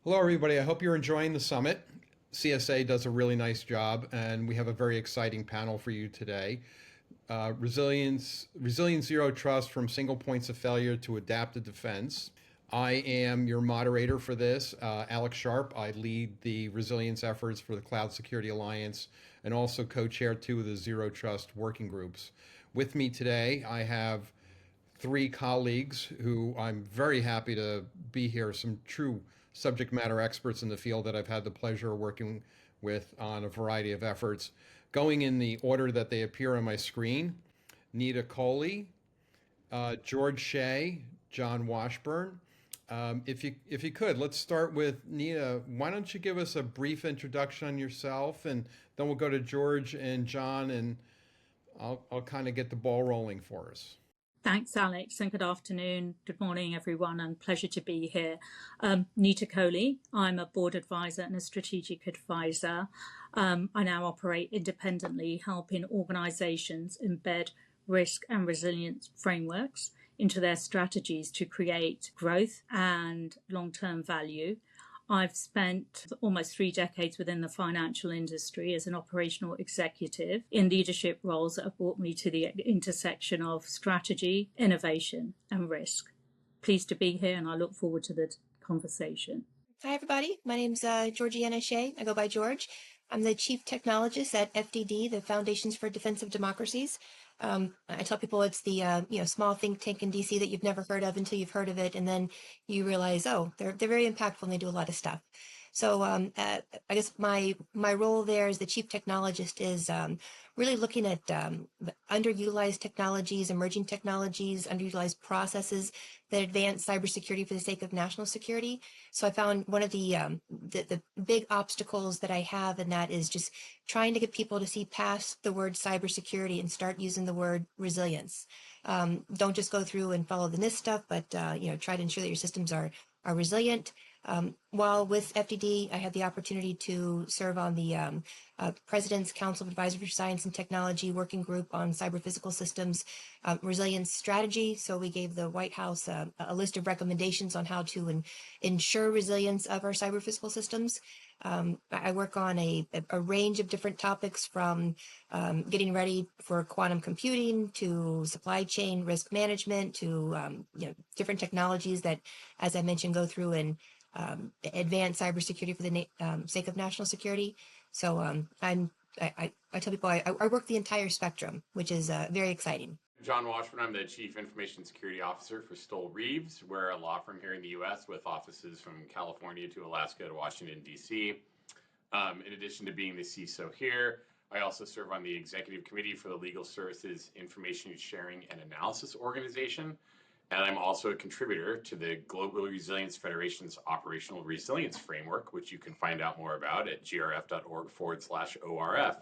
Hello, everybody. I hope you're enjoying the summit. CSA does a really nice job, and we have a very exciting panel for you today. Resilience Zero Trust from Single Points of Failure to Adaptive Defense. I am your moderator for this, Alex Sharp. I lead the resilience efforts for the Cloud Security Alliance and also co-chair two of the Zero Trust working groups. With me today, I have three colleagues who I'm very happy to be here, some true subject matter experts in the field that I've had the pleasure of working with on a variety of efforts. Going in the order that they appear on my screen, Nita Coley, George Shea, John Washburn. If you could, let's start with Nita. Why don't you give us a brief introduction on yourself, and then we'll go to George and John, and I'll kind of get the ball rolling for us. Thanks, Alex, and good afternoon. Good morning, everyone, and pleasure to be here. Nita Coley, I'm a board advisor and a strategic advisor. I now operate independently, helping organizations embed risk and resilience frameworks into their strategies to create growth and long-term value. I've spent almost 3 decades within the financial industry as an operational executive in leadership roles that have brought me to the intersection of strategy, innovation, and risk. Pleased to be here, and I look forward to the conversation. Hi, everybody. My name's Georgiana Shea. I go by George. I'm the Chief Technologist at FDD, the Foundations for Defensive Democracies. I tell people it's the small think tank in DC that you've never heard of until you've heard of it, and then you realize, oh, they're very impactful and they do a lot of stuff. So I guess my role there as the chief technologist is really looking at underutilized technologies, emerging technologies, underutilized processes that advance cybersecurity for the sake of national security. So I found one of the big obstacles that I have in that is just trying to get people to see past the word cybersecurity and start using the word resilience. Don't just go through and follow the NIST stuff, but try to ensure that your systems are resilient. While with FDD, I had the opportunity to serve on the President's Council of Advisors for Science and Technology Working Group on Cyber Physical Systems Resilience Strategy. So we gave the White House a list of recommendations on how to ensure resilience of our cyber physical systems. I work on a range of different topics from getting ready for quantum computing to supply chain risk management to different technologies that, as I mentioned, go through and advance cybersecurity for the sake of national security. So I tell people I work the entire spectrum, which is very exciting. John Washburn, I'm the Chief Information Security Officer for Stoll Reeves. We're a law firm here in the U.S. with offices from California to Alaska to Washington, D.C. In addition to being the CISO here, I also serve on the Executive Committee for the Legal Services Information Sharing and Analysis Organization. And I'm also a contributor to the Global Resilience Federation's Operational Resilience Framework, which you can find out more about at grf.org/ORF.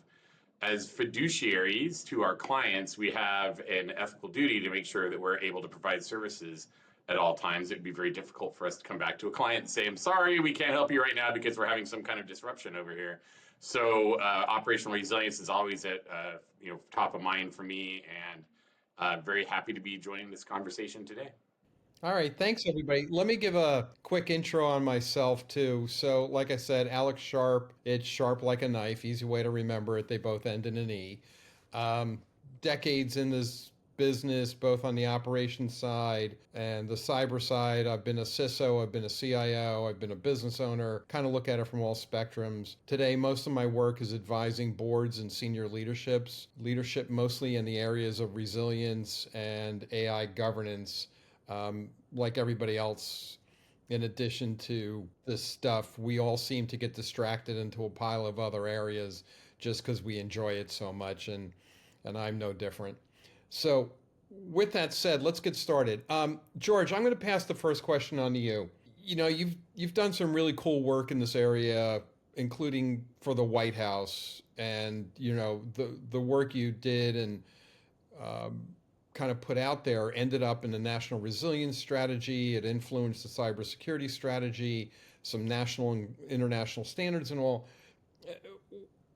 As fiduciaries to our clients, we have an ethical duty to make sure that we're able to provide services at all times. It'd be very difficult for us to come back to a client and say, I'm sorry, we can't help you right now because we're having some kind of disruption over here. So operational resilience is always at top of mind for me, and very happy to be joining this conversation today. All right, thanks everybody. Let me give a quick intro on myself too. So, like I said, Alex Sharp, it's sharp like a knife, easy way to remember it. They both end in an E. Decades in this business, both on the operations side and the cyber side. I've been a CISO, I've been a CIO, I've been a business owner, kind of look at it from all spectrums. Today, most of my work is advising boards and senior leadership mostly in the areas of resilience and AI governance. Like everybody else, in addition to this stuff, we all seem to get distracted into a pile of other areas just because we enjoy it so much, and I'm no different. So, with that said, let's get started. George, I'm going to pass the first question on to you. You know, you've done some really cool work in this area, including for the White House, and the work you did and kind of put out there ended up in the national resilience strategy. It influenced the cybersecurity strategy, some national and international standards and all.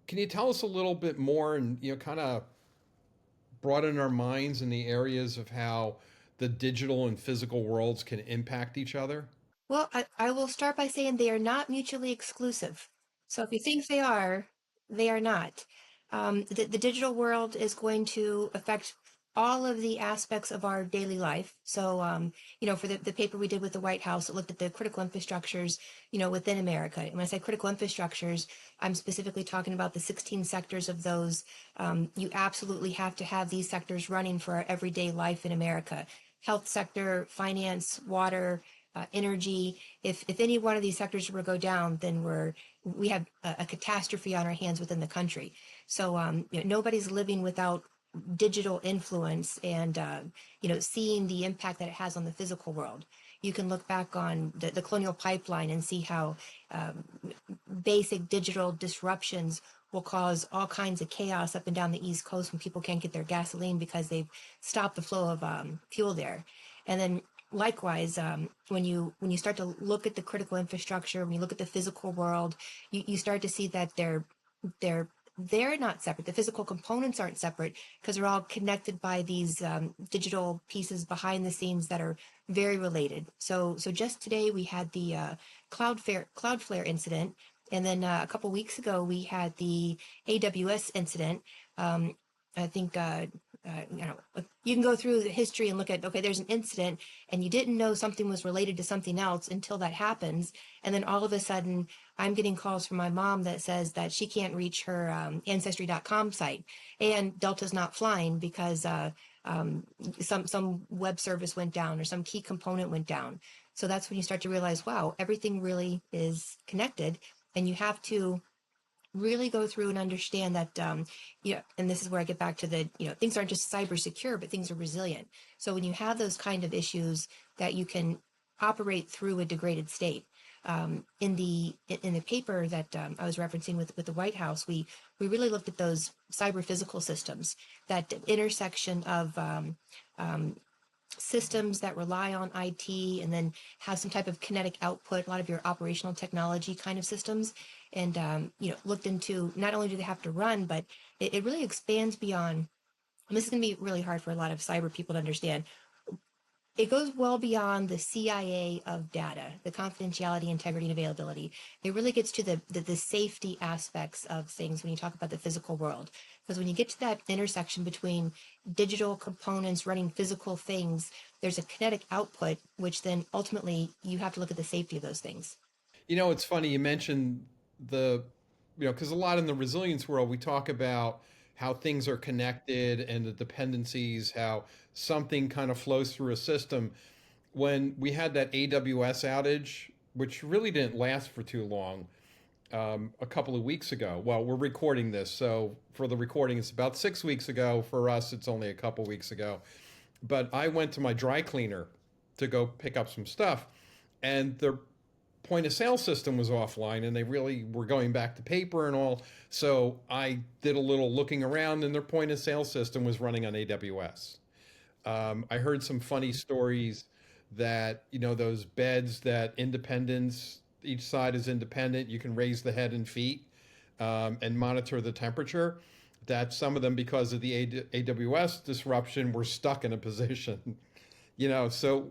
Can you tell us a little bit more and kind of broaden our minds in the areas of how the digital and physical worlds can impact each other? Well, I will start by saying they are not mutually exclusive. So if you think they are not. The digital world is going to affect all of the aspects of our daily life. So, for the paper we did with the White House, it looked at the critical infrastructures, within America. And when I say critical infrastructures, I'm specifically talking about the 16 sectors of those. You absolutely have to have these sectors running for our everyday life in America. Health sector, finance, water, energy. If any one of these sectors were to go down, then we have a catastrophe on our hands within the country. So nobody's living without digital influence and seeing the impact that it has on the physical world. You can look back on the colonial pipeline and see how um, basic digital disruptions will cause all kinds of chaos up and down the East Coast when people can't get their gasoline because they've stopped the flow of fuel there. And then likewise, when you start to look at the critical infrastructure, when you look at the physical world, you start to see that they're they're not separate. The physical components aren't separate because they're all connected by these digital pieces behind the scenes that are very related. So just today we had the Cloudflare incident, and then a couple weeks ago we had the AWS incident. Um, I think you can go through the history and look at, okay, there's an incident and you didn't know something was related to something else until that happens, and then all of a sudden I'm getting calls from my mom that says that she can't reach her ancestry.com site, and Delta's not flying because some web service went down or some key component went down. So that's when you start to realize, wow, everything really is connected, and you have to really go through and understand that and this is where I get back to the things aren't just cyber secure, but things are resilient. So when you have those kind of issues that you can operate through a degraded state, in the paper that I was referencing with the White House, we really looked at those cyber physical systems, that intersection of systems that rely on IT and then have some type of kinetic output, a lot of your operational technology kind of systems, and looked into not only do they have to run, but it really expands beyond. And this is going to be really hard for a lot of cyber people to understand. It goes well beyond the CIA of data, the confidentiality, integrity, and availability. It really gets to the safety aspects of things when you talk about the physical world. Because when you get to that intersection between digital components running physical things, there's a kinetic output, which then ultimately you have to look at the safety of those things. It's funny you mentioned the, because a lot in the resilience world, we talk about how things are connected and the dependencies, how something kind of flows through a system. When we had that AWS outage, which really didn't last for too long, a couple of weeks ago. Well, we're recording this, so for the recording, it's about 6 weeks ago. For us, it's only a couple weeks ago. But I went to my dry cleaner to go pick up some stuff, and their point of sale system was offline, and they really were going back to paper and all. So I did a little looking around, and their point of sale system was running on AWS. I heard some funny stories that, those beds that independents, each side is independent, you can raise the head and feet and monitor the temperature. That some of them, because of the AWS disruption, were stuck in a position. So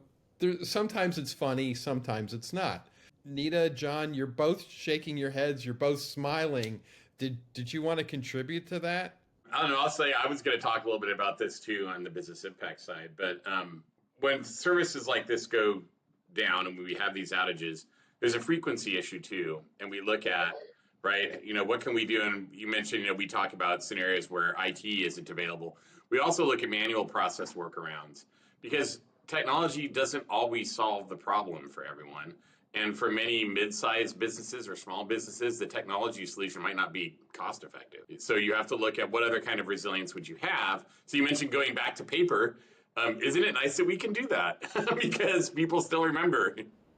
sometimes it's funny, sometimes it's not. Nita, John, you're both shaking your heads, you're both smiling. Did you want to contribute to that? I don't know. I'll say I was going to talk a little bit about this too on the business impact side. But when services like this go down and we have these outages, there's a frequency issue too. And we look at, right, what can we do? And you mentioned, we talk about scenarios where IT isn't available. We also look at manual process workarounds because technology doesn't always solve the problem for everyone. And for many mid-sized businesses or small businesses, the technology solution might not be cost effective. So you have to look at what other kind of resilience would you have. So you mentioned going back to paper. Isn't it nice that we can do that? Because people still remember.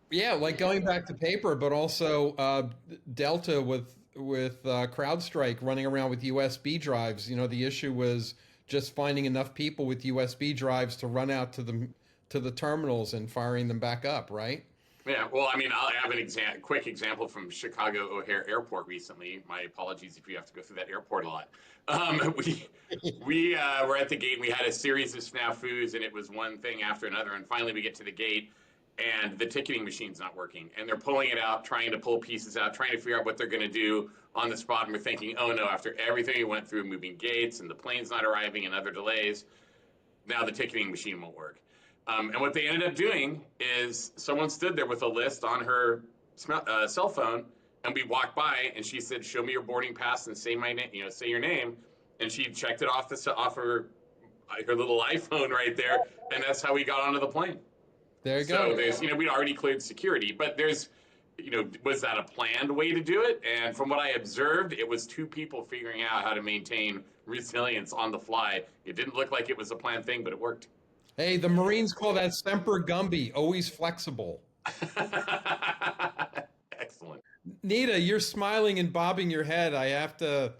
Yeah, like going back to paper, but also Delta with CrowdStrike running around with USB drives. The issue was just finding enough people with USB drives to run out to the terminals and firing them back up, right? Yeah, well, I mean, I'll have a quick example from Chicago O'Hare Airport recently. My apologies if you have to go through that airport a lot. We were at the gate and we had a series of snafus, and it was one thing after another. And finally, we get to the gate, and the ticketing machine's not working. And they're pulling it out, trying to pull pieces out, trying to figure out what they're going to do on the spot. And we're thinking, oh no, after everything we went through, moving gates and the plane's not arriving and other delays, now the ticketing machine won't work. And what they ended up doing is someone stood there with a list on her cell phone, and we walked by, and she said, "Show me your boarding pass and say my name. Say your name." And she checked it off her little iPhone right there, and that's how we got onto the plane. There you go. So there's, we'd already cleared security, but there's, was that a planned way to do it? And from what I observed, it was two people figuring out how to maintain resilience on the fly. It didn't look like it was a planned thing, but it worked. Hey, the Marines call that semper gumby, always flexible. Excellent. Nita, you're smiling and bobbing your head. I have to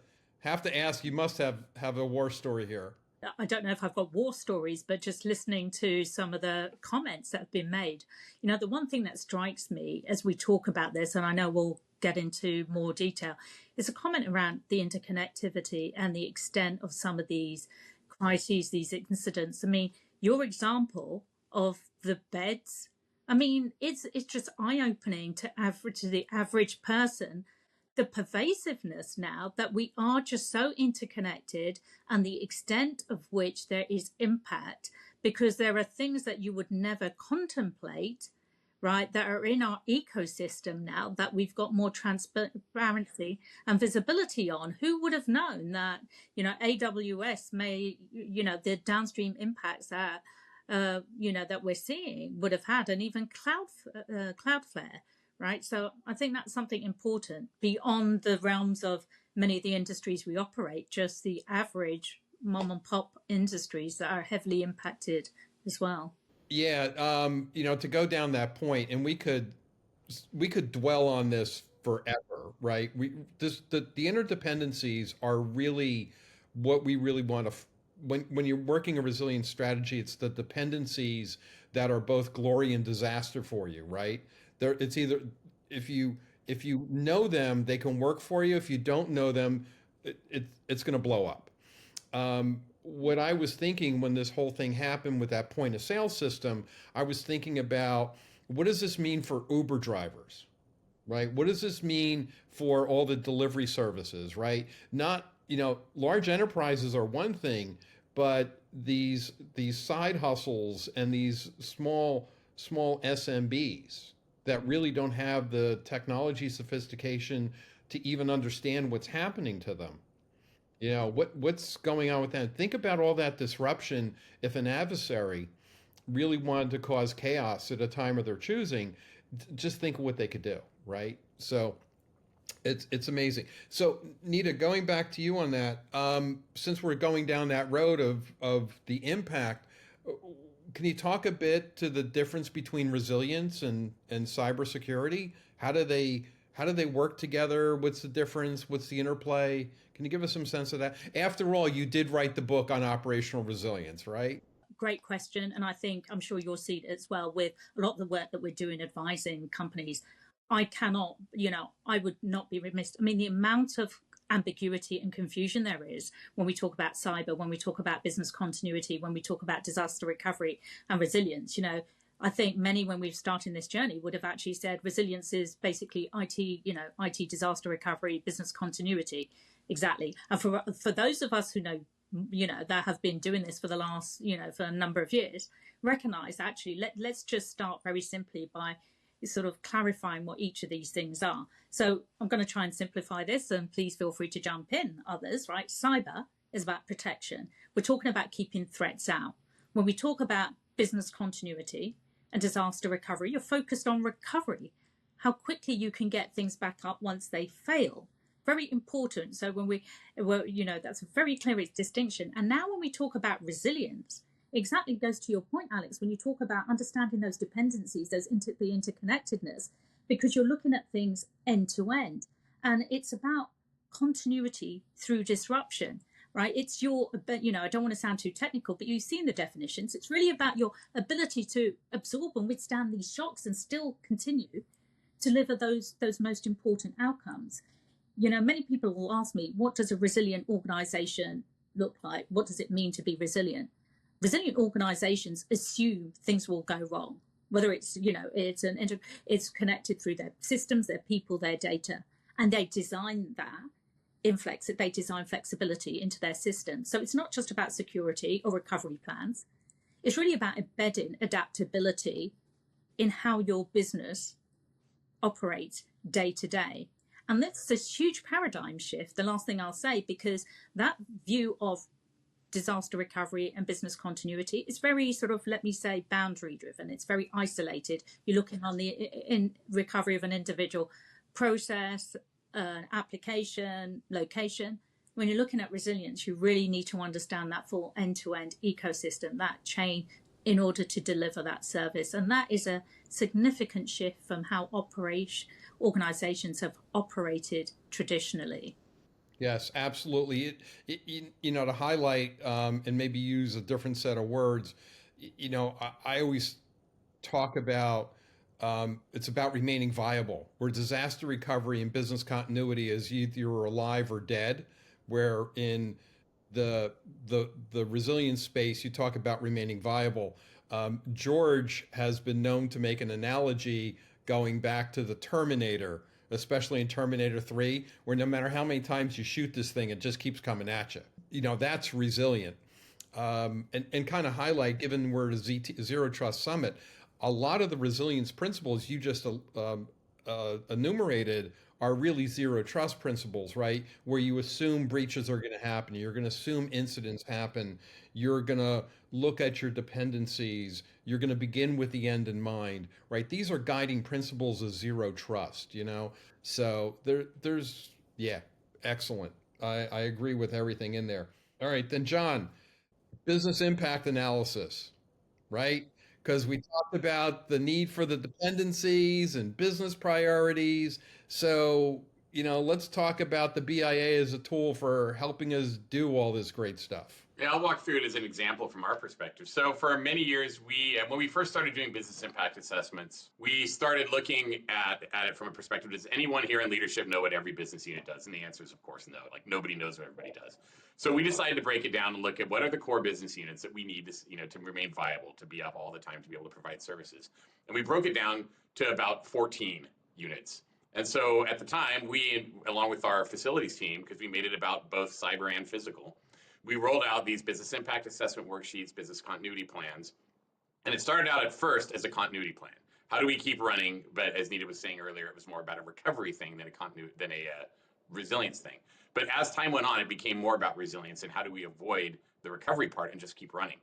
ask, you must have a war story here. I don't know if I've got war stories, but just listening to some of the comments that have been made, the one thing that strikes me as we talk about this, and I know we'll get into more detail, is a comment around the interconnectivity and the extent of some of these crises, these incidents. I mean, your example of the beds, I mean, it's just eye-opening to the average person, the pervasiveness now that we are just so interconnected and the extent of which there is impact, because there are things that you would never contemplate, right, that are in our ecosystem now that we've got more transparency and visibility on. Who would have known that, AWS may, the downstream impacts that, that we're seeing would have had, and even Cloudflare, right? So I think that's something important beyond the realms of many of the industries we operate, just the average mom and pop industries that are heavily impacted as well. Yeah, to go down that point, and we could dwell on this forever, right? The interdependencies are really what we really want to. When you're working a resilient strategy, it's the dependencies that are both glory and disaster for you, right? It's either if you know them, they can work for you. If you don't know them, it's going to blow up. What I was thinking when this whole thing happened with that point of sale system, I was thinking about, what does this mean for Uber drivers, right? What does this mean for all the delivery services, right? Not, large enterprises are one thing, but these side hustles and these small SMBs that really don't have the technology sophistication to even understand what's happening to them. What's going on with that? Think about all that disruption. If an adversary really wanted to cause chaos at a time of their choosing, just think of what they could do, right? So it's amazing. So Nita, going back to you on that, since we're going down that road of the impact, can you talk a bit to the difference between resilience and cybersecurity? How do they work together? What's the difference? What's the interplay? Can you give us some sense of that? After all, you did write the book on operational resilience, right? Great question. And I'm sure you'll see it as well with a lot of the work that we're doing advising companies. I would not be remiss. I mean, the amount of ambiguity and confusion there is when we talk about cyber, when we talk about business continuity, when we talk about disaster recovery and resilience. I think many, when we've started this journey, would have actually said resilience is basically IT disaster recovery, business continuity. Exactly. And for those of us who know, that have been doing this for the last, for a number of years, recognize actually, let's just start very simply by sort of clarifying what each of these things are. So I'm going to try and simplify this, and please feel free to jump in, others, right? Cyber is about protection. We're talking about keeping threats out. When we talk about business continuity and disaster recovery, you're focused on recovery, how quickly you can get things back up once they fail. Very important. So that's a very clear distinction. And now when we talk about resilience, exactly goes to your point, Alex, when you talk about understanding those dependencies, the interconnectedness, because you're looking at things end to end. And it's about continuity through disruption, right? It's I don't want to sound too technical, but you've seen the definitions. It's really about your ability to absorb and withstand these shocks and still continue to deliver those most important outcomes. Many people will ask me, what does a resilient organization look like? What does it mean to be resilient? Resilient organizations assume things will go wrong. whether it's, it's connected through their systems, their people, their data, and they design that they design flexibility into their system. So it's not just about security or recovery plans. It's really about embedding adaptability in how your business operates day to day. And that's a huge paradigm shift, the last thing I'll say, because that view of disaster recovery and business continuity is very sort of, let me say, boundary driven. It's very isolated. You're looking on the recovery of an individual process, application, location. When you're looking at resilience, you really need to understand that full end-to-end ecosystem, that chain, in order to deliver that service. And that is a significant shift from how organizations have operated traditionally. Yes, absolutely. To highlight and maybe use a different set of words, I always talk about it's about remaining viable, where disaster recovery and business continuity is either you're alive or dead, where in the resilience space you talk about remaining viable. George has been known to make an analogy going back to the Terminator, especially in Terminator 3, where no matter how many times you shoot this thing, it just keeps coming at you. That's resilient. And kind of highlight, given we're at a Zero Trust Summit, a lot of the resilience principles you just enumerated are really zero trust principles, right? Where you assume breaches are going to happen, you're going to assume incidents happen, you're going to look at your dependencies, you're going to begin with the end in mind, right? These are guiding principles of zero trust, So yeah, excellent. I agree with everything in there. All right, then, John, business impact analysis, right? Because we talked about the need for the dependencies and business priorities. So, let's talk about the BIA as a tool for helping us do all this great stuff. Yeah, I'll walk through it as an example from our perspective. So for many years, when we first started doing business impact assessments, we started looking at it from a perspective, does anyone here in leadership know what every business unit does? And the answer is, of course, no. Like, nobody knows what everybody does. So we decided to break it down and look at what are the core business units that we need to remain viable, to be up all the time, to be able to provide services. And we broke it down to about 14 units. And so at the time, we, along with our facilities team, because we made it about both cyber and physical, we rolled out these business impact assessment worksheets, business continuity plans. And it started out at first as a continuity plan. How do we keep running? But as Nita was saying earlier, it was more about a recovery thing than a resilience thing. But as time went on, it became more about resilience and how do we avoid the recovery part and just keep running.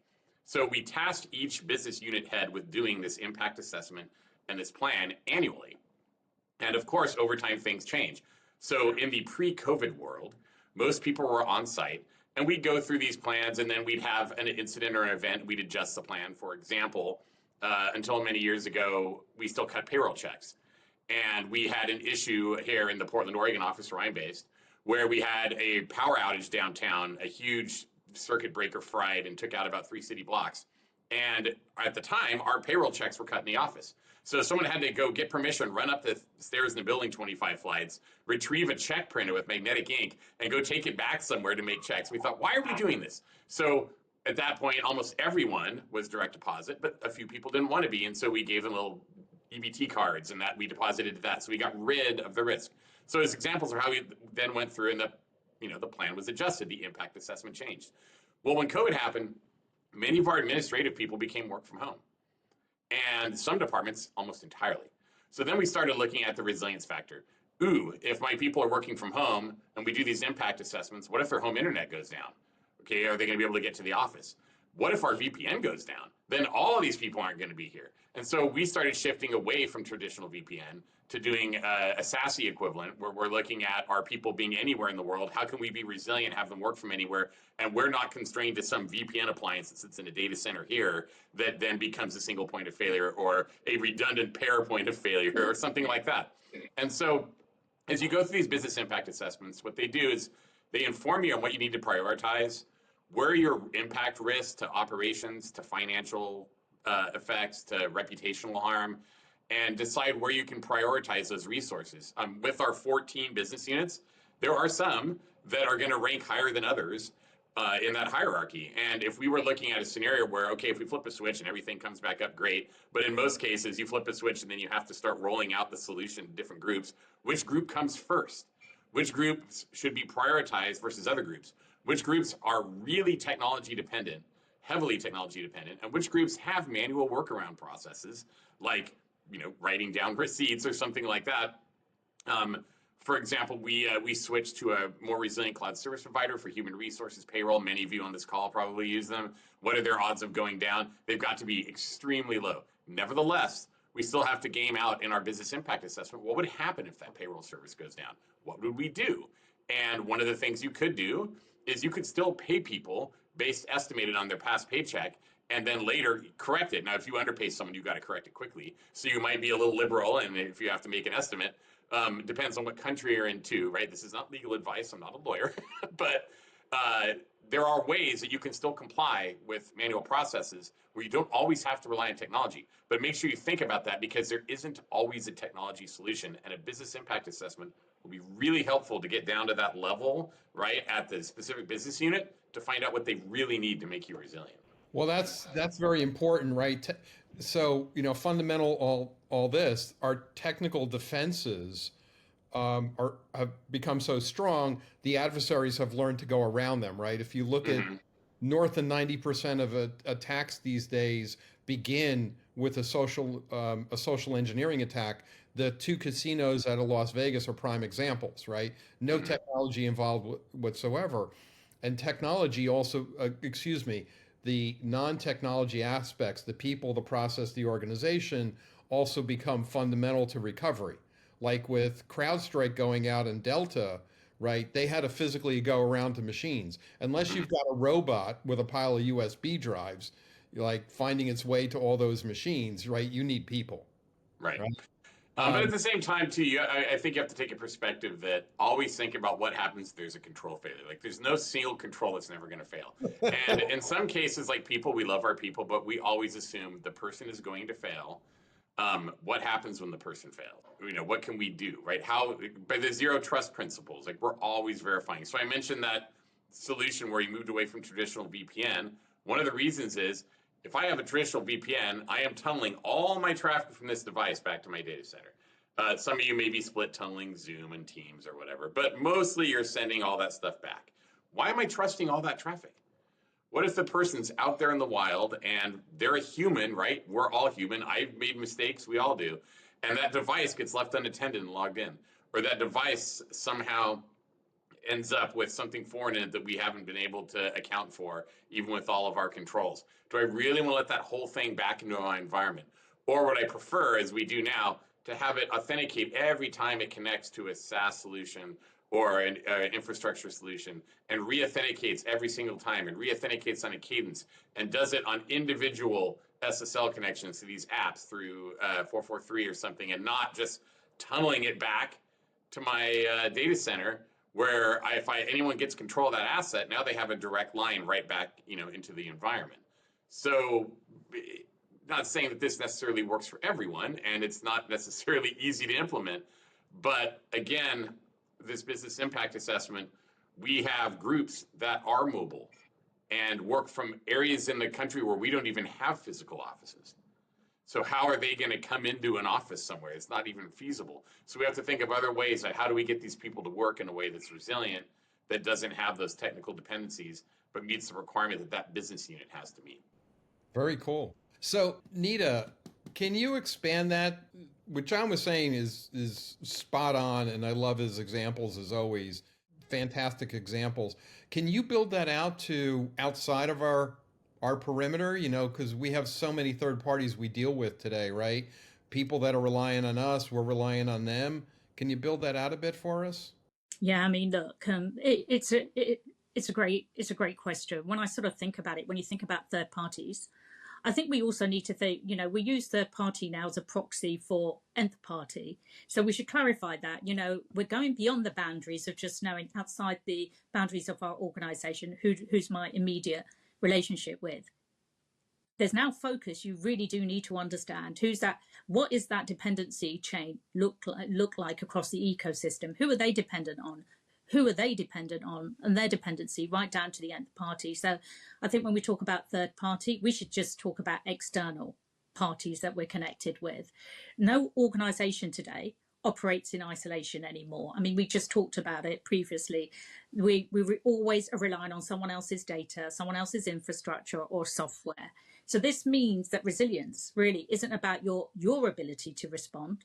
So we tasked each business unit head with doing this impact assessment and this plan annually. And of course, over time, things change. So in the pre-COVID world, most people were on site, and we'd go through these plans, and then we'd have an incident or an event, we'd adjust the plan. For example, until many years ago, we still cut payroll checks. And we had an issue here in the Portland, Oregon office where I'm based, where we had a power outage downtown, a huge circuit breaker fried and took out about 3 city blocks. And at the time, our payroll checks were cut in the office. So someone had to go get permission, run up the stairs in the building 25 flights, retrieve a check printer with magnetic ink, and go take it back somewhere to make checks. We thought, why are we doing this? So at that point, almost everyone was direct deposit, but a few people didn't want to be. And so we gave them little EBT cards, and that we deposited that. So we got rid of the risk. So as examples of how we then went through, and the plan was adjusted, the impact assessment changed. Well, when COVID happened, many of our administrative people became work from home, and some departments almost entirely. So then we started looking at the resilience factor. If my people are working from home and we do these impact assessments, what if their home internet goes down? Okay, are they going to be able to get to the office? What if our VPN goes down? Then all of these people aren't going to be here. And so we started shifting away from traditional VPN to doing a SASE equivalent, where we're looking at our people being anywhere in the world. How can we be resilient, have them work from anywhere, and we're not constrained to some VPN appliance that sits in a data center here that then becomes a single point of failure or a redundant pair point of failure or something like that. And so as you go through these business impact assessments, what they do is they inform you on what you need to prioritize, where are your impact risks to operations, to financial effects, to reputational harm, and decide where you can prioritize those resources. With our 14 business units, there are some that are going to rank higher than others, in that hierarchy. And if we were looking at a scenario where, okay, if we flip a switch and everything comes back up, great. But in most cases, you flip a switch and then you have to start rolling out the solution to different groups. Which group comes first? Which groups should be prioritized versus other groups? Which groups are really technology dependent, heavily technology dependent, and which groups have manual workaround processes like, writing down receipts or something like that. For example, we switched to a more resilient cloud service provider for human resources payroll. Many of you on this call probably use them. What are their odds of going down? They've got to be extremely low. Nevertheless, we still have to game out in our business impact assessment, what would happen if that payroll service goes down? What would we do? And one of the things you could do is you could still pay people based estimated on their past paycheck and then later correct it. Now, if you underpay someone, you've got to correct it quickly. So you might be a little liberal, and if you have to make an estimate, depends on what country you're in too, right? This is not legal advice. I'm not a lawyer, but there are ways that you can still comply with manual processes where you don't always have to rely on technology. But make sure you think about that, because there isn't always a technology solution, and a business impact assessment will be really helpful to get down to that level, right, at the specific business unit to find out what they really need to make you resilient. Well, that's very important, right? So, fundamental all this, our technical defenses have become so strong, the adversaries have learned to go around them, right? If you look at north of 90% of attacks these days begin with a social engineering attack. The two casinos out of Las Vegas are prime examples, right? No technology involved whatsoever. And technology also, the non-technology aspects, the people, the process, the organization also become fundamental to recovery. Like with CrowdStrike going out in Delta, right? They had to physically go around to machines. Unless you've got a robot with a pile of USB drives, like finding its way to all those machines, right? You need people. Right. Right. But at the same time, too, I think you have to take a perspective that always think about what happens if there's a control failure. Like, there's no single control that's never going to fail. And in some cases, like people, we love our people, but we always assume the person is going to fail. What happens when the person fails? What can we do, right? By the zero trust principles, like we're always verifying. So I mentioned that solution where you moved away from traditional VPN. One of the reasons is if I have a traditional VPN, I am tunneling all my traffic from this device back to my data center. Some of you may be split tunneling Zoom and Teams or whatever, but mostly you're sending all that stuff back. Why am I trusting all that traffic? What if the person's out there in the wild and they're a human, right? We're all human. I've made mistakes. We all do. And that device gets left unattended and logged in. Or that device somehow ends up with something foreign in it that we haven't been able to account for, even with all of our controls. Do I really want to let that whole thing back into my environment? Or would I prefer, as we do now, to have it authenticate every time it connects to a SaaS solution or an infrastructure solution, and re-authenticates every single time, and re-authenticates on a cadence, and does it on individual SSL connections to these apps through 443 or something, and not just tunneling it back to my data center, where if anyone gets control of that asset, now they have a direct line right back into the environment. So not saying that this necessarily works for everyone, and it's not necessarily easy to implement, but again, this business impact assessment, we have groups that are mobile and work from areas in the country where we don't even have physical offices. So how are they going to come into an office somewhere? It's not even feasible. So we have to think of other ways, like how do we get these people to work in a way that's resilient, that doesn't have those technical dependencies, but meets the requirement that that business unit has to meet. Very cool. So Nita, can you expand that? What John was saying is spot on, and I love his examples as always. Fantastic examples. Can you build that out to outside of our perimeter? Because we have so many third parties we deal with today, right? People that are relying on us, we're relying on them. Can you build that out a bit for us? Yeah, I mean, look, it's a great question. When I sort of think about it, when you think about third parties, I think we also need to think, we use third party now as a proxy for nth party. So we should clarify that, we're going beyond the boundaries of just knowing outside the boundaries of our organization, who's my immediate relationship with. There's now focus. You really do need to understand what is that dependency chain look like across the ecosystem? Who are they dependent on? who are they dependent on and their dependency right down to the nth party. So I think when we talk about third party, we should just talk about external parties that we're connected with. No organization today operates in isolation anymore. I mean, we just talked about it previously. We always are relying on someone else's data, someone else's infrastructure or software. So this means that resilience really isn't about your ability to respond.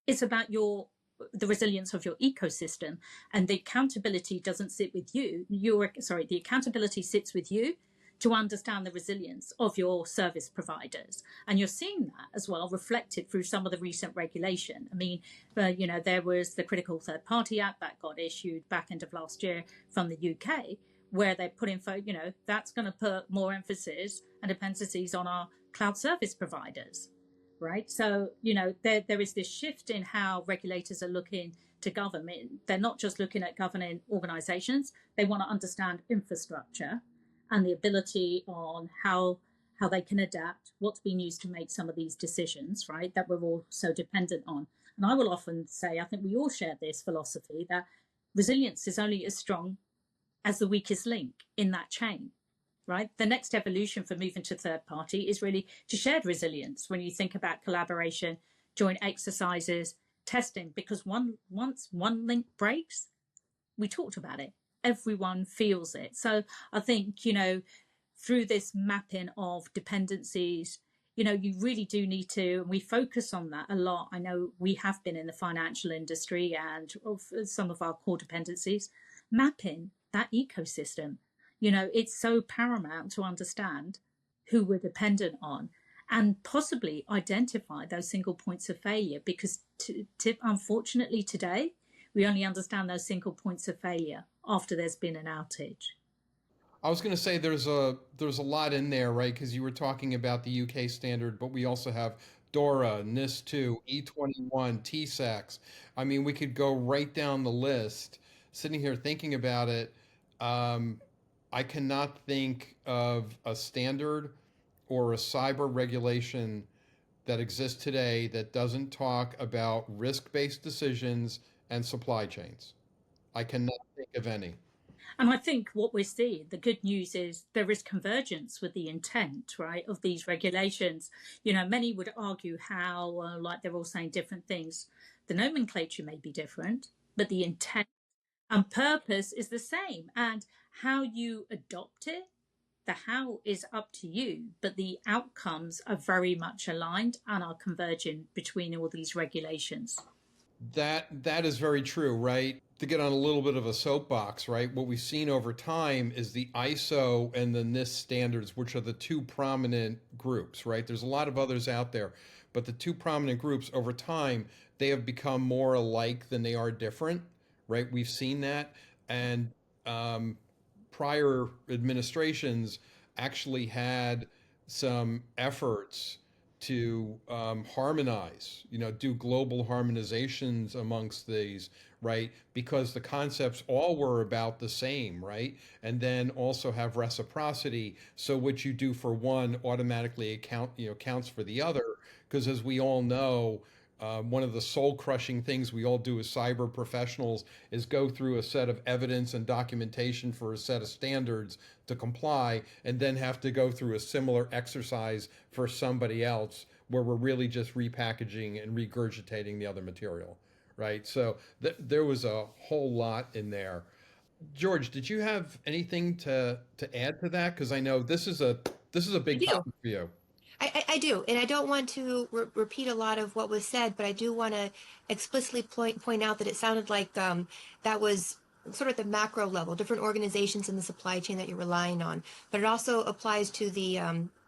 It's about the resilience of your ecosystem, and the accountability doesn't sit with you. The accountability sits with you to understand the resilience of your service providers. And you're seeing that as well reflected through some of the recent regulation. I mean, there was the Critical Third Party Act that got issued back end of last year from the UK, where they're putting, that's going to put more emphasis and dependencies on our cloud service providers, right? So, there is this shift in how regulators are looking to govern. They're not just looking at governing organizations. They want to understand infrastructure and the ability on how they can adapt, what's being used to make some of these decisions, right, that we're all so dependent on. And I will often say, I think we all share this philosophy that resilience is only as strong as the weakest link in that chain, right? The next evolution for moving to third party is really to shared resilience when you think about collaboration, joint exercises, testing, because once one link breaks, we talked about it, everyone feels it. So I think, through this mapping of dependencies, you really do need to, and we focus on that a lot. I know we have been in the financial industry and of some of our core dependencies, mapping that ecosystem. It's so paramount to understand who we're dependent on and possibly identify those single points of failure, because unfortunately today, we only understand those single points of failure after there's been an outage. I was going to say there's a lot in there, right? Because you were talking about the UK standard, but we also have DORA, NIS2, E21, TSACs. I mean, we could go right down the list. Sitting here thinking about it, I cannot think of a standard or a cyber regulation that exists today that doesn't talk about risk-based decisions and supply chains. I cannot think of any. And I think what we're seeing, the good news is there is convergence with the intent, right, of these regulations. Many would argue how, like they're all saying different things. The nomenclature may be different, but the intent and purpose is the same. And how you adopt it, the how is up to you, but the outcomes are very much aligned and are converging between all these regulations. That is very true, right? To get on a little bit of a soapbox, right? What we've seen over time is the ISO and the NIST standards, which are the two prominent groups, right? There's a lot of others out there, but the two prominent groups over time, they have become more alike than they are different, right? We've seen that, and prior administrations actually had some efforts to harmonize, do global harmonizations amongst these, right? Because the concepts all were about the same, right? And then also have reciprocity. So what you do for one automatically counts for the other. Because as we all know, one of the soul crushing things we all do as cyber professionals is go through a set of evidence and documentation for a set of standards to comply, and then have to go through a similar exercise for somebody else where we're really just repackaging and regurgitating the other material, right? So there was a whole lot in there. George, did you have anything to add to that? Because I know this is a I big do. topic for you. I do, and I don't want to repeat a lot of what was said, but I do want to explicitly point out that it sounded like that was sort of at the macro level, different organizations in the supply chain that you're relying on, but it also applies to the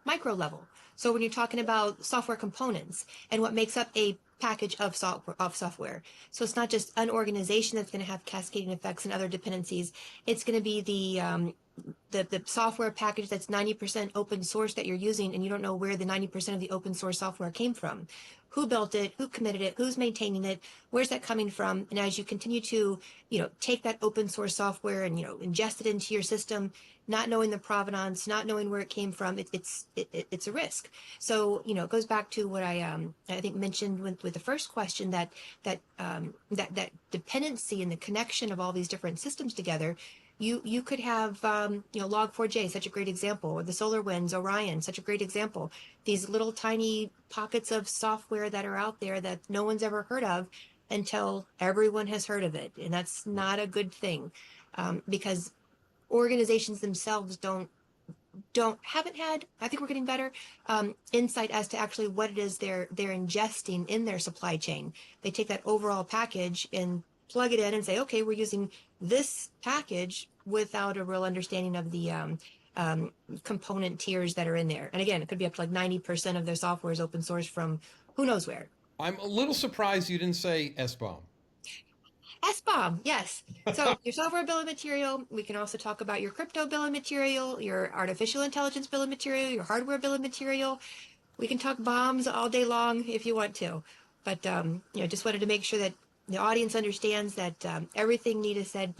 micro level. So when you're talking about software components and what makes up a package of software, so it's not just an organization that's going to have cascading effects and other dependencies. It's going to be the the software package that's 90% open source that you're using, and you don't know where the 90% of the open source software came from. Who built it? Who committed it? Who's maintaining it? Where's that coming from? And as you continue to, take that open source software and, ingest it into your system, not knowing the provenance, not knowing where it came from, it's a risk. So, it goes back to what I think mentioned with the first question, that dependency and the connection of all these different systems together. You could have, Log4j, such a great example, or the SolarWinds, Orion, such a great example. These little tiny pockets of software that are out there that no one's ever heard of until everyone has heard of it. And that's not a good thing, because organizations themselves haven't had, I think we're getting better, insight as to actually what it is they're ingesting in their supply chain. They take that overall package and plug it in and say, okay, we're using this package without a real understanding of the component tiers that are in there. And again, it could be up to like 90% of their software is open source from who knows where. I'm a little surprised you didn't say SBOM. SBOM, yes. So your software bill of material, we can also talk about your crypto bill of material, your artificial intelligence bill of material, your hardware bill of material. We can talk bombs all day long if you want to. But, just wanted to make sure that the audience understands that everything Nita said,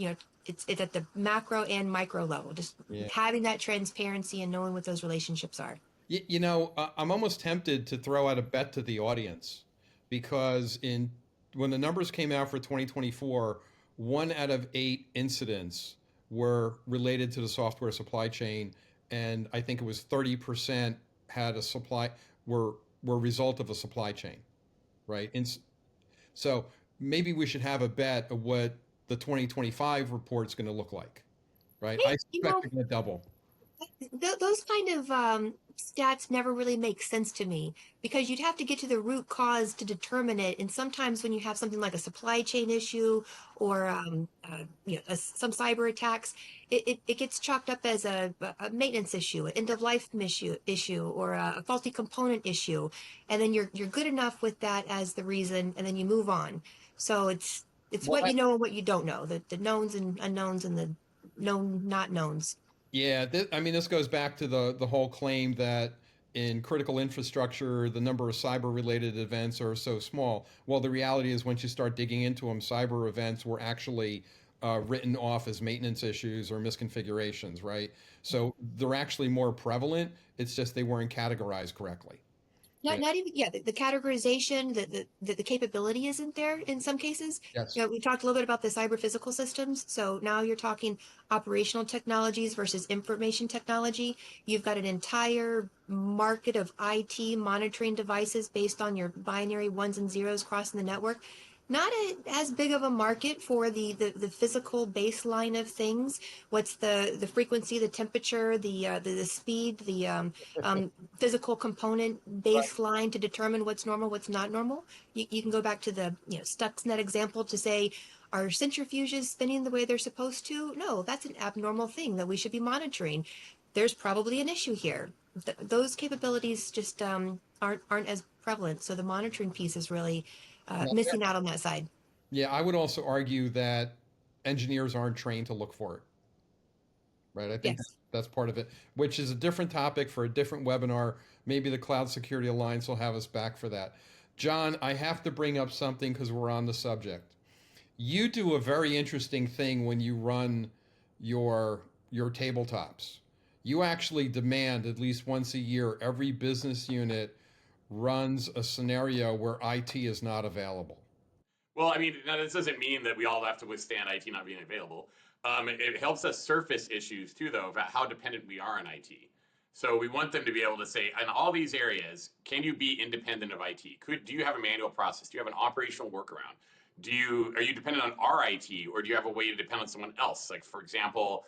it's at the macro and micro level, just having that transparency and knowing what those relationships are. I'm almost tempted to throw out a bet to the audience, because when the numbers came out for 2024, 1 out of 8 incidents were related to the software supply chain, and I think it was 30% had were result of a supply chain, right? And so maybe we should have a bet of what the 2025 report's going to look like, right? I expect it's going to double. Those kind of stats never really make sense to me, because you'd have to get to the root cause to determine it. And sometimes when you have something like a supply chain issue or some cyber attacks, it gets chalked up as a maintenance issue, an end of life issue, or a faulty component issue, and then you're good enough with that as the reason, and then you move on. So it's what you know and what you don't know, the knowns and unknowns and the known not knowns. Yeah, this goes back to the whole claim that in critical infrastructure, the number of cyber-related events are so small. Well, the reality is, once you start digging into them, cyber events were actually written off as maintenance issues or misconfigurations, right? So they're actually more prevalent. It's just they weren't categorized correctly. Not even, the categorization, the capability isn't there in some cases. Yes. We talked a little bit about the cyber physical systems. So now you're talking operational technologies versus information technology. You've got an entire market of IT monitoring devices based on your binary ones and zeros crossing the network. Not as big of a market for the physical baseline of things. What's the frequency, the temperature, the speed, the physical component baseline to determine what's normal, what's not normal. You can go back to the Stuxnet example to say, are centrifuges spinning the way they're supposed to? No, that's an abnormal thing that we should be monitoring. There's probably an issue here. Those capabilities just aren't as prevalent. So the monitoring piece is really missing out on that side. Yeah, I would also argue that engineers aren't trained to look for it, right? I think that's part of it, which is a different topic for a different webinar. Maybe the Cloud Security Alliance will have us back for that. John, I have to bring up something because we're on the subject. You do a very interesting thing when you run your tabletops. You actually demand at least once a year, every business unit runs a scenario where IT is not available. Well, now this doesn't mean that we all have to withstand IT not being available. It helps us surface issues too, though, about how dependent we are on IT. So we want them to be able to say, in all these areas, can you be independent of IT? Do you have a manual process? Do you have an operational workaround? Are you dependent on our IT, or do you have a way to depend on someone else? Like, for example,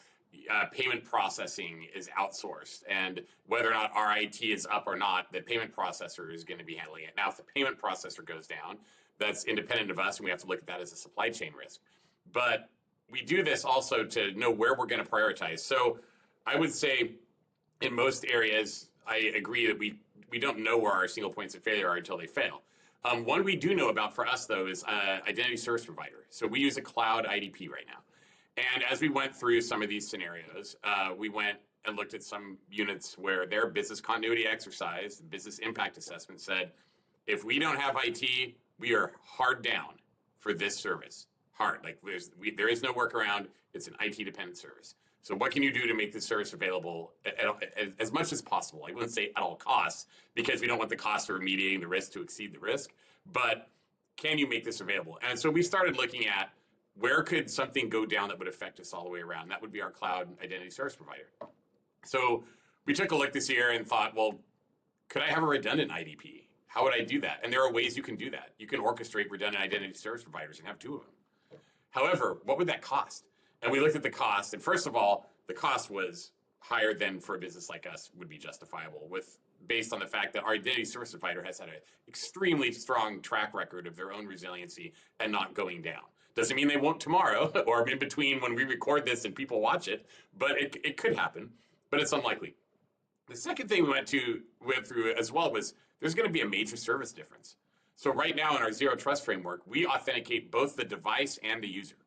payment processing is outsourced, and whether or not our IT is up or not, the payment processor is going to be handling it. Now, if the payment processor goes down, that's independent of us, and we have to look at that as a supply chain risk. But we do this also to know where we're going to prioritize. So I would say in most areas, I agree that we don't know where our single points of failure are until they fail. One we do know about for us, though, is identity service provider. So we use a cloud IDP right now. And as we went through some of these scenarios, we went and looked at some units where their business continuity exercise, the business impact assessment said, if we don't have IT, we are hard down for this service. Hard, like there is no workaround. It's an IT dependent service. So what can you do to make this service available as much as possible? I wouldn't say at all costs, because we don't want the cost of remediating the risk to exceed the risk, but can you make this available? And so we started looking at where could something go down that would affect us all the way around. That would be our cloud identity service provider. So we took a look this year and thought, well, could I have a redundant IDP? How would I do that? And there are ways you can do that. You can orchestrate redundant identity service providers and have two of them. However, what would that cost? And we looked at the cost, and first of all, the cost was higher than for a business like us would be justifiable, based on the fact that our identity service provider has had an extremely strong track record of their own resiliency and not going down. Doesn't mean they won't tomorrow or in between when we record this and people watch it, but it could happen, but it's unlikely. The second thing we went through as well was there's going to be a major service difference. So right now in our zero trust framework, we authenticate both the device and the user.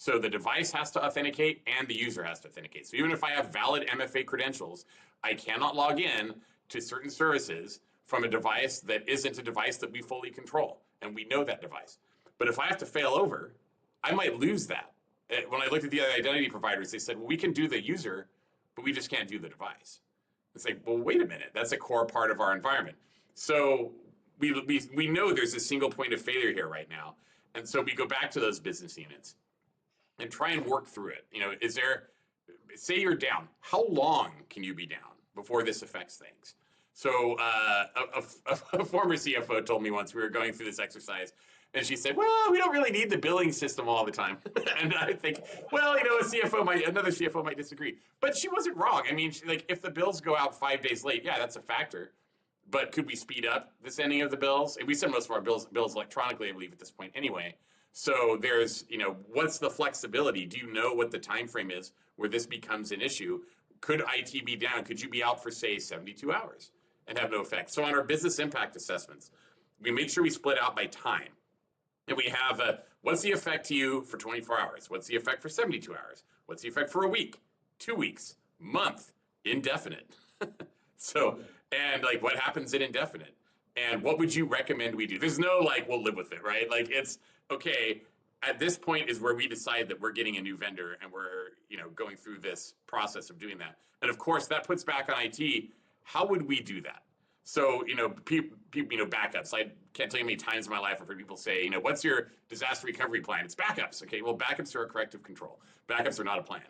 So the device has to authenticate and the user has to authenticate. So even if I have valid MFA credentials, I cannot log in to certain services from a device that isn't a device that we fully control, and we know that device. But if I have to fail over, I might lose that. When I looked at the other identity providers, they said, well, we can do the user, but we just can't do the device. It's like, well, wait a minute, that's a core part of our environment. So we know there's a single point of failure here right now. And so we go back to those business units and try and work through it. Say you're down, how long can you be down before this affects things? So a former CFO told me once, we were going through this exercise, and she said, well, we don't really need the billing system all the time. And I think, well, another CFO might disagree. But she wasn't wrong. I mean, if the bills go out 5 days late, yeah, that's a factor. But could we speed up the sending of the bills? And we send most of our bills electronically, I believe, at this point anyway. So there's, what's the flexibility? Do you know what the time frame is where this becomes an issue? Could IT be down? Could you be out for, say, 72 hours and have no effect? So on our business impact assessments, we make sure we split out by time. And we have what's the effect to you for 24 hours? What's the effect for 72 hours? What's the effect for a week, 2 weeks, month, indefinite? So, and what happens in indefinite? And what would you recommend we do? There's no we'll live with it, right? It's okay. At this point is where we decide that we're getting a new vendor and we're, going through this process of doing that. And of course that puts back on IT. How would we do that? So, backups. I can't tell you how many times in my life I've heard people say, what's your disaster recovery plan? It's backups. Okay, well, backups are a corrective control. Backups are not a plan.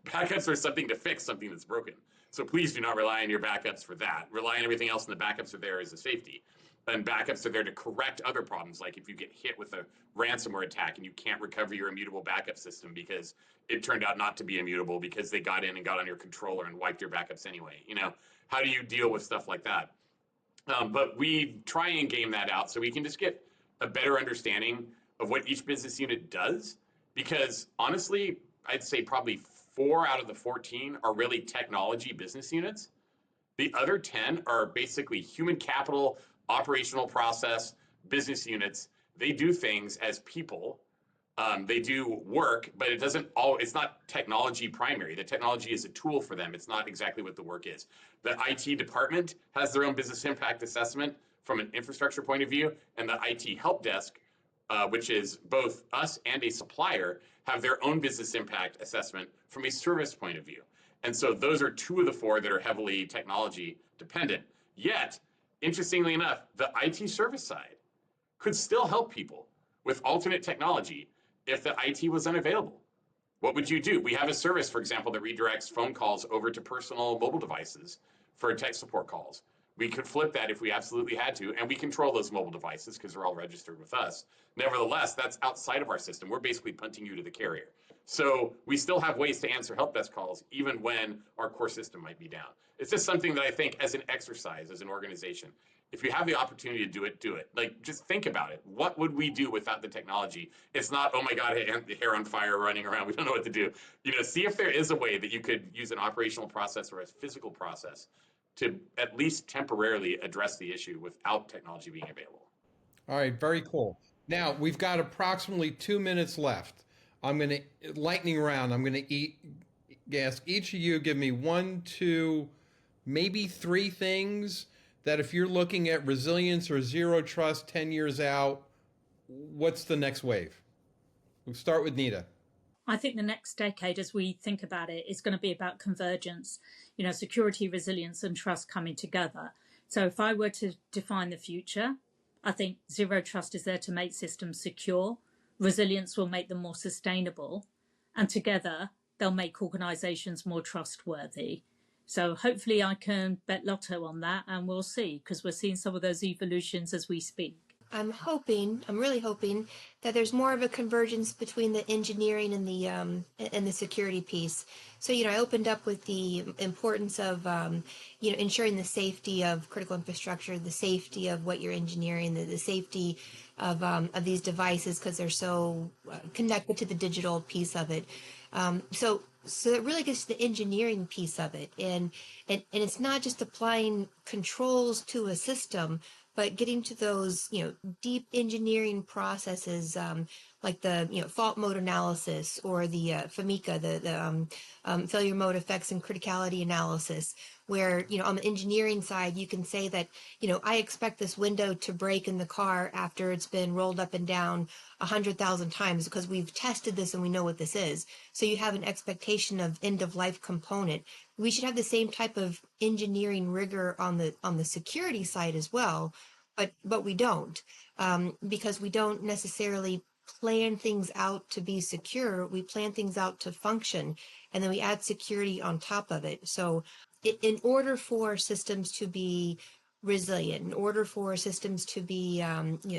Backups are something to fix something that's broken. So please do not rely on your backups for that. Rely on everything else, and the backups are there as a safety. And backups are there to correct other problems, like if you get hit with a ransomware attack and you can't recover your immutable backup system because it turned out not to be immutable because they got in and got on your controller and wiped your backups anyway. How do you deal with stuff like that? But we try and game that out so we can just get a better understanding of what each business unit does. Because honestly, I'd say probably 4 out of the 14 are really technology business units. The other 10 are basically human capital, operational process business units. They do things as people. They do work, but it's not technology primary. The technology is a tool for them. It's not exactly what the work is. The IT department has their own business impact assessment from an infrastructure point of view, and the IT help desk, which is both us and a supplier, have their own business impact assessment from a service point of view. And so those are 2 of the 4 that are heavily technology dependent. Yet, interestingly enough, the IT service side could still help people with alternate technology if the IT was unavailable. What would you do? We have a service, for example, that redirects phone calls over to personal mobile devices for tech support calls. We could flip that if we absolutely had to, and we control those mobile devices because they're all registered with us. Nevertheless, that's outside of our system. We're basically punting you to the carrier. So we still have ways to answer help desk calls even when our core system might be down. It's just something that I think as an exercise, as an organization, if you have the opportunity to do it, do it. Just think about it. What would we do without the technology? It's not, oh my God, hair on fire running around. We don't know what to do. See if there is a way that you could use an operational process or a physical process to at least temporarily address the issue without technology being available. All right, very cool. Now, we've got approximately 2 minutes left. I'm going to lightning round. I'm going to ask each of you, give me one, two, maybe three things that if you're looking at resilience or zero trust 10 years out, what's the next wave? We'll start with Nita. I think the next decade, as we think about it, is going to be about convergence, security, resilience, and trust coming together. So if I were to define the future, I think zero trust is there to make systems secure. Resilience will make them more sustainable. And together, they'll make organizations more trustworthy. So hopefully I can bet lotto on that, and we'll see, because we're seeing some of those evolutions as we speak. I'm really hoping that there's more of a convergence between the engineering and the security piece. So, I opened up with the importance of, ensuring the safety of critical infrastructure, the safety of what you're engineering, the safety of these devices, because they're so connected to the digital piece of it. So it really gets to the engineering piece of it, and it's not just applying controls to a system, but getting to those, deep engineering processes, like the, fault mode analysis, or the FAMICA, the failure mode effects and criticality analysis, where, on the engineering side, you can say that, I expect this window to break in the car after it's been rolled up and down 100,000 times because we've tested this and we know what this is. So you have an expectation of end of life component. We should have the same type of engineering rigor on the security side as well, but we don't, because we don't necessarily plan things out to be secure. We plan things out to function, and then we add security on top of it. So in order for systems to be resilient, in order for systems to be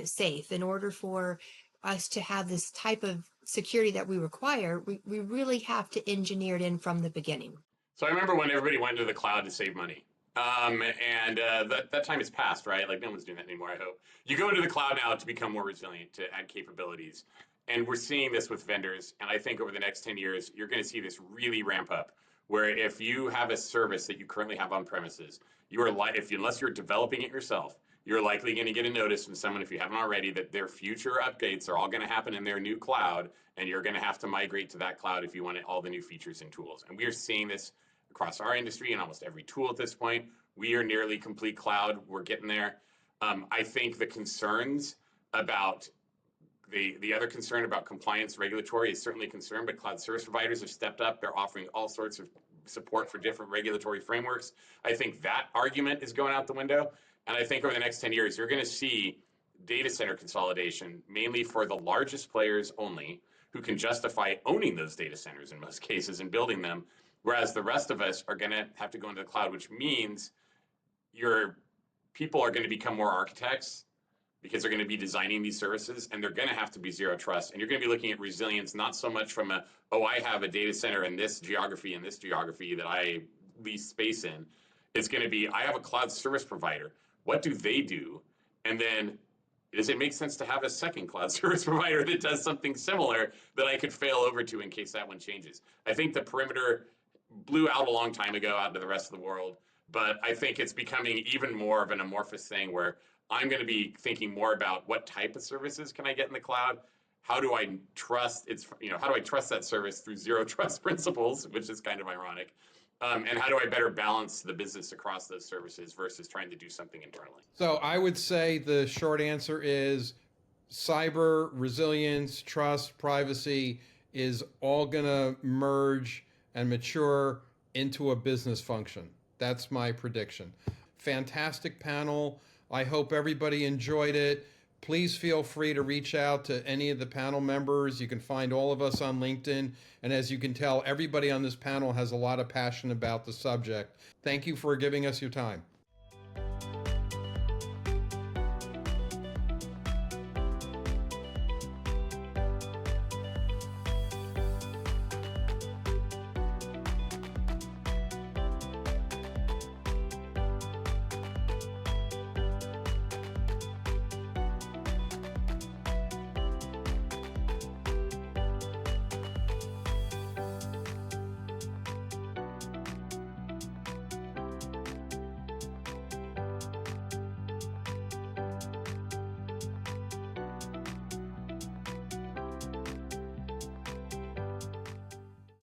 safe, in order for us to have this type of security that we require, we really have to engineer it in from the beginning. So I remember when everybody went to the cloud to save money. That time has passed, right? Like, no one's doing that anymore, I hope. You go into the cloud now to become more resilient, to add capabilities. And we're seeing this with vendors. And I think over the next 10 years, you're going to see this really ramp up, where if you have a service that you currently have on premises, unless you're developing it yourself, you're likely going to get a notice from someone, if you haven't already, that their future updates are all going to happen in their new cloud, and you're going to have to migrate to that cloud if you want all the new features and tools. And we are seeing this across our industry and almost every tool at this point. We are nearly complete cloud. We're getting there. I think the concerns about the other concern about compliance regulatory is certainly a concern, but cloud service providers have stepped up. They're offering all sorts of support for different regulatory frameworks. I think that argument is going out the window. And I think over the next 10 years, you're going to see data center consolidation, mainly for the largest players only, who can justify owning those data centers in most cases and building them. Whereas the rest of us are going to have to go into the cloud, which means your people are going to become more architects, because they're going to be designing these services, and they're going to have to be zero trust. And you're going to be looking at resilience, not so much from I have a data center in this geography that I lease space in. It's going to be, I have a cloud service provider. What do they do? And then, does it make sense to have a second cloud service provider that does something similar that I could fail over to in case that one changes? I think the perimeter blew out a long time ago out to the rest of the world, but I think it's becoming even more of an amorphous thing where I'm going to be thinking more about what type of services can I get in the cloud? How do I trust how do I trust that service through zero trust principles, which is kind of ironic? And how do I better balance the business across those services versus trying to do something internally? So I would say the short answer is cyber resilience, trust, privacy is all going to merge and mature into a business function. That's my prediction. Fantastic panel. I hope everybody enjoyed it. Please feel free to reach out to any of the panel members. You can find all of us on LinkedIn. And as you can tell, everybody on this panel has a lot of passion about the subject. Thank you for giving us your time.